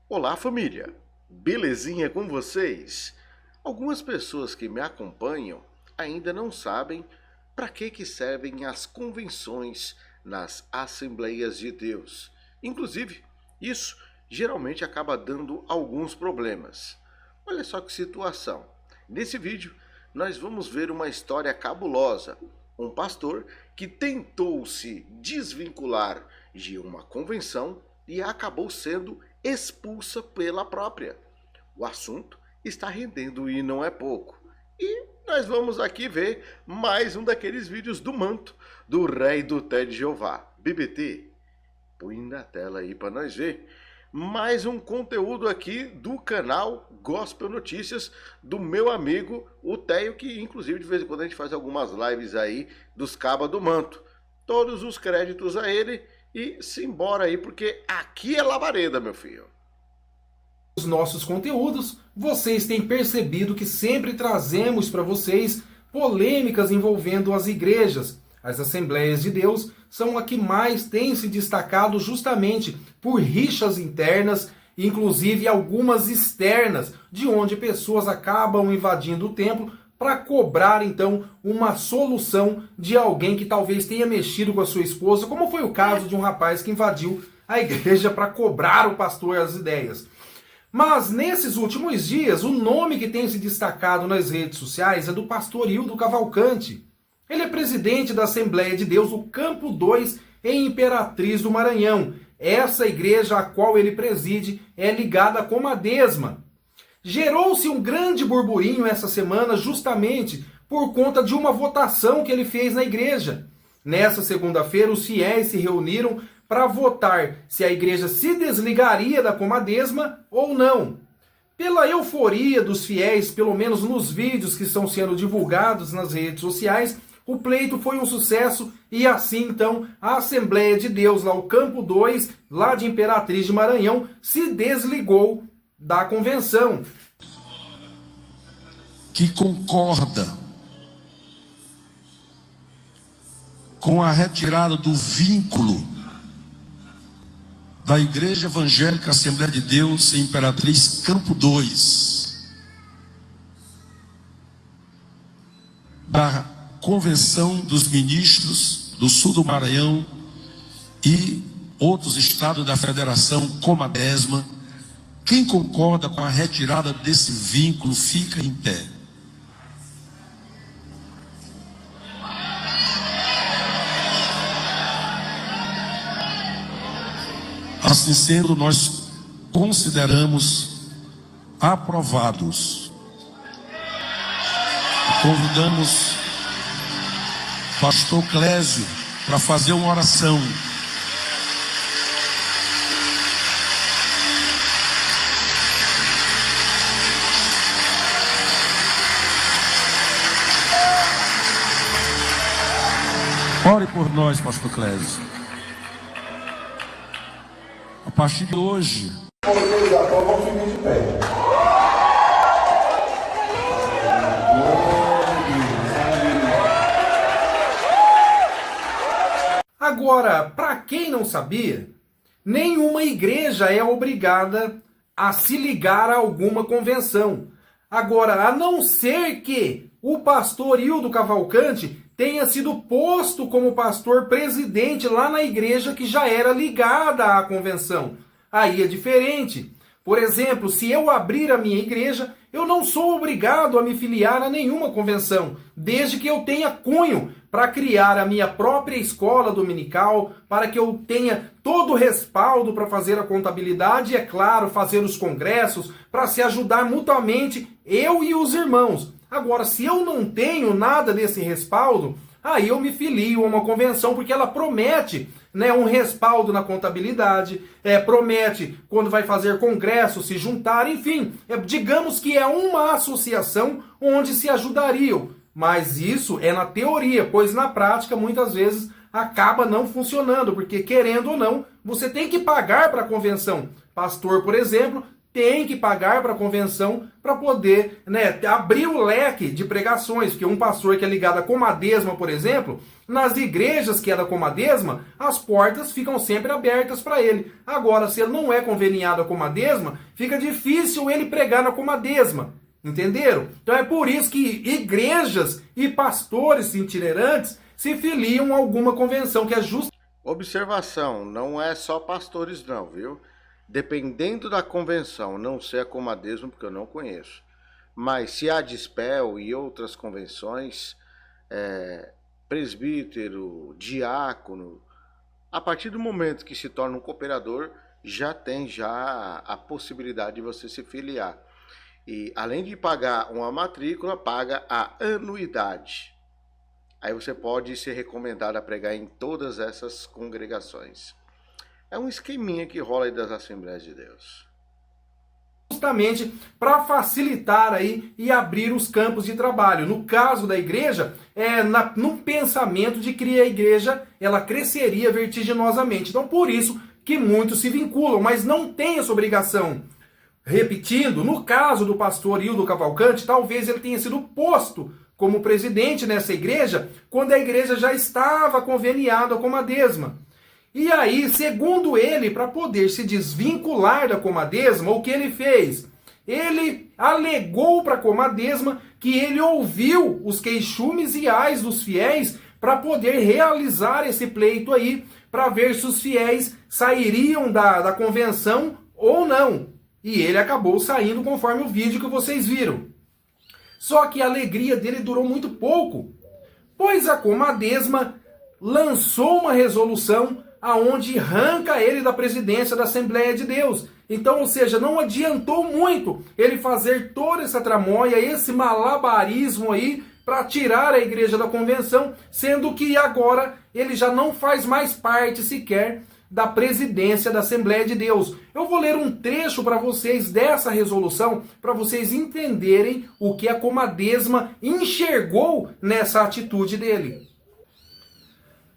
Olá, família! Belezinha com vocês? Algumas pessoas que me acompanham ainda não sabem para que servem as convenções nas Assembleias de Deus. Inclusive, isso geralmente acaba dando alguns problemas. Olha só que situação. Nesse vídeo, nós vamos ver uma história cabulosa. Um pastor que tentou se desvincular de uma convenção e acabou sendo expulsa pela própria. O assunto está rendendo e não é pouco. E nós vamos aqui ver mais um daqueles vídeos do manto do Rei do Té de Jeová. BBT, põe na tela aí para nós ver. Mais um conteúdo aqui do canal Gospel Notícias do meu amigo, o Teio, que inclusive de vez em quando a gente faz algumas lives aí dos Cabas do Manto. Todos os créditos a ele e simbora aí, porque aqui é labareda, meu filho. Os nossos conteúdos, vocês têm percebido que sempre trazemos para vocês polêmicas envolvendo as igrejas. As Assembleias de Deus são a que mais tem se destacado justamente por rixas internas, inclusive algumas externas, de onde pessoas acabam invadindo o templo para cobrar então uma solução de alguém que talvez tenha mexido com a sua esposa, como foi o caso de um rapaz que invadiu a igreja para cobrar o pastor as ideias. Mas nesses últimos dias, o nome que tem se destacado nas redes sociais é do pastor Hildo Cavalcante. Ele é presidente da Assembleia de Deus, o Campo 2, em Imperatriz do Maranhão. Essa igreja a qual ele preside é ligada à Comadesma. Gerou-se um grande burburinho essa semana justamente por conta de uma votação que ele fez na igreja. Nessa segunda-feira, os fiéis se reuniram para votar se a igreja se desligaria da Comadesma ou não. Pela euforia dos fiéis, pelo menos nos vídeos que estão sendo divulgados nas redes sociais, o pleito foi um sucesso e assim então a Assembleia de Deus, lá o Campo 2, lá de Imperatriz de Maranhão, se desligou da convenção. Que concorda com a retirada do vínculo da Igreja Evangélica Assembleia de Deus em Imperatriz Campo 2, da Convenção dos Ministros do Sul do Maranhão e outros estados da Federação Comadesma. Quem concorda com a retirada desse vínculo, fica em pé. Assim sendo, nós consideramos aprovados. Convidamos o pastor Clésio para fazer uma oração. Ore por nós, pastor Clésio. A partir de hoje, Agora, para quem não sabia, nenhuma igreja é obrigada a se ligar a alguma convenção. Agora, a não ser que o pastor Hildo Cavalcante tenha sido posto como pastor presidente lá na igreja que já era ligada à convenção. Aí é diferente. Por exemplo, se eu abrir a minha igreja, eu não sou obrigado a me filiar a nenhuma convenção, desde que eu tenha cunho para criar a minha própria escola dominical, para que eu tenha todo o respaldo para fazer a contabilidade e, é claro, fazer os congressos, para se ajudar mutuamente, eu e os irmãos. Agora, se eu não tenho nada desse respaldo, aí eu me filio a uma convenção, porque ela promete, né, um respaldo na contabilidade, promete, quando vai fazer congresso, se juntar, enfim, digamos que é uma associação onde se ajudariam. Mas isso é na teoria, pois na prática, muitas vezes, acaba não funcionando, porque querendo ou não, você tem que pagar para a convenção. Pastor, por exemplo, tem que pagar para a convenção para poder, né, abrir o leque de pregações, porque um pastor que é ligado à Comadesma, por exemplo, nas igrejas que é da Comadesma, as portas ficam sempre abertas para ele. Agora, se ele não é conveniado à Comadesma, fica difícil ele pregar na Comadesma. Entenderam? Então é por isso que igrejas e pastores itinerantes se filiam a alguma convenção, que é justo. Observação, não é só pastores não, viu? Dependendo da convenção, não sei a Comadesma porque eu não conheço, mas se a Dispel e outras convenções, presbítero, diácono, a partir do momento que se torna um cooperador, já tem a possibilidade de você se filiar. E além de pagar uma matrícula, paga a anuidade. Aí você pode ser recomendado a pregar em todas essas congregações. É um esqueminha que rola aí das Assembleias de Deus. Justamente para facilitar aí e abrir os campos de trabalho. No caso da igreja, num pensamento de que a igreja ela cresceria vertiginosamente. Então, por isso que muitos se vinculam, mas não tem essa obrigação. Repetindo, no caso do pastor Hildo Cavalcante, talvez ele tenha sido posto como presidente nessa igreja quando a igreja já estava conveniada com a Comadesma. E aí, segundo ele, para poder se desvincular da Comadesma, o que ele fez? Ele alegou para a Comadesma que ele ouviu os queixumes e ais dos fiéis para poder realizar esse pleito aí, para ver se os fiéis sairiam da convenção ou não. E ele acabou saindo conforme o vídeo que vocês viram. Só que a alegria dele durou muito pouco, pois a Comadesma lançou uma resolução aonde arranca ele da presidência da Assembleia de Deus. Então, ou seja, não adiantou muito ele fazer toda essa tramóia, esse malabarismo aí, para tirar a igreja da convenção, sendo que agora ele já não faz mais parte sequer da presidência da Assembleia de Deus. Eu vou ler um trecho para vocês dessa resolução, para vocês entenderem o que a Comadesma enxergou nessa atitude dele.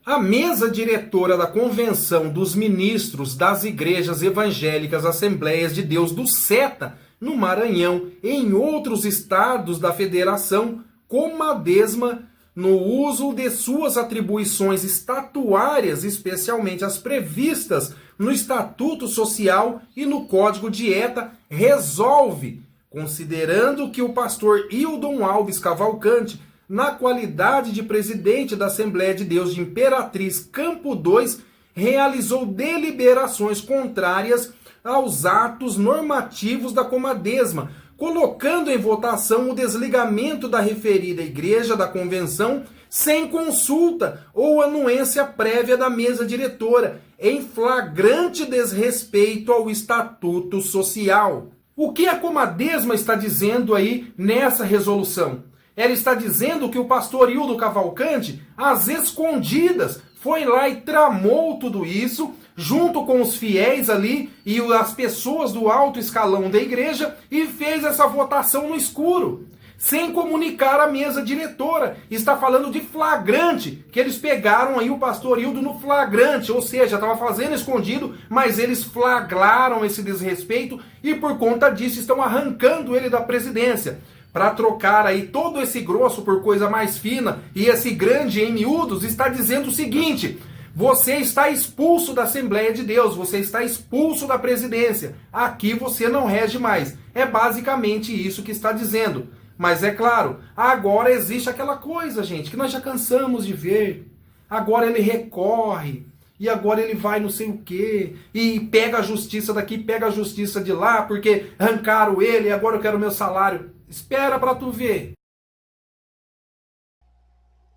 A mesa diretora da Convenção dos Ministros das Igrejas Evangélicas Assembleias de Deus do SETA, no Maranhão e em outros estados da Federação, Comadesma, no uso de suas atribuições estatuárias, especialmente as previstas no Estatuto Social e no Código de Ética, resolve, considerando que o pastor Hildon Alves Cavalcante, na qualidade de presidente da Assembleia de Deus de Imperatriz Campo 2, realizou deliberações contrárias aos atos normativos da Comadesma, colocando em votação o desligamento da referida igreja da convenção sem consulta ou anuência prévia da mesa diretora, em flagrante desrespeito ao Estatuto Social. O que a Comadesma está dizendo aí nessa resolução? Ela está dizendo que o pastor Hildo Cavalcante, às escondidas, foi lá e tramou tudo isso, junto com os fiéis ali e as pessoas do alto escalão da igreja, e fez essa votação no escuro, sem comunicar a mesa diretora. Está falando de flagrante, que eles pegaram aí o pastor Hildo no flagrante, ou seja, estava fazendo escondido, mas eles flagraram esse desrespeito e por conta disso estão arrancando ele da presidência. Para trocar aí todo esse grosso por coisa mais fina e esse grande em miúdos, está dizendo o seguinte: você está expulso da Assembleia de Deus, você está expulso da presidência, aqui você não rege mais. É basicamente isso que está dizendo. Mas é claro, agora existe aquela coisa, gente, que nós já cansamos de ver. Agora ele recorre, e agora ele vai não sei o quê, e pega a justiça daqui, pega a justiça de lá, porque arrancaram ele, e agora eu quero o meu salário. Espera pra tu ver.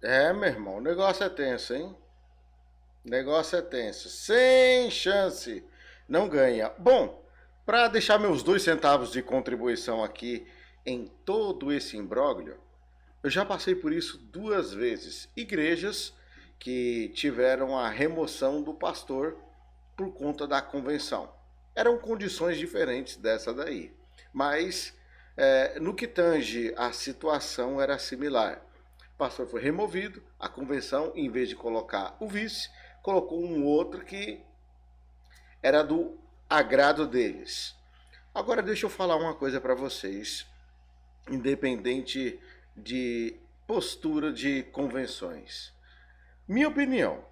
Meu irmão, o negócio é tenso, hein? O negócio é tenso. Sem chance. Não ganha. Bom, para deixar meus 2 centavos de contribuição aqui em todo esse imbróglio, eu já passei por isso 2 vezes. Igrejas que tiveram a remoção do pastor por conta da convenção. Eram condições diferentes dessa daí. Mas no que tange, a situação era similar. O pastor foi removido, a convenção, em vez de colocar o vice, colocou um outro que era do agrado deles. Agora deixa eu falar uma coisa para vocês, independente de postura de convenções. Minha opinião,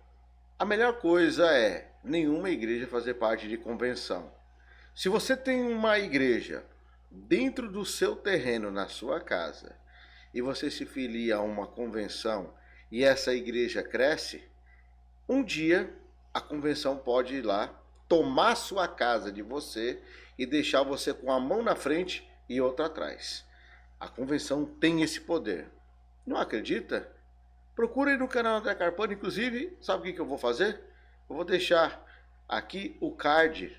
a melhor coisa é nenhuma igreja fazer parte de convenção. Se você tem uma igreja dentro do seu terreno, na sua casa, e você se filia a uma convenção e essa igreja cresce, um dia a convenção pode ir lá, tomar sua casa de você e deixar você com a mão na frente e outra atrás. A convenção tem esse poder. Não acredita? Procure aí no canal André Carpani. Inclusive, sabe o que eu vou fazer? Eu vou deixar aqui o card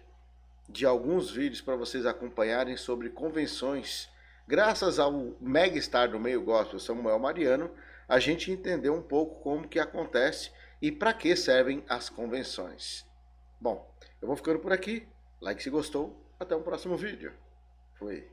de alguns vídeos para vocês acompanharem sobre convenções. Graças ao megastar do meio gospel, Samuel Mariano, a gente entendeu um pouco como que acontece e para que servem as convenções. Bom, eu vou ficando por aqui. Like se gostou. Até o próximo vídeo. Fui.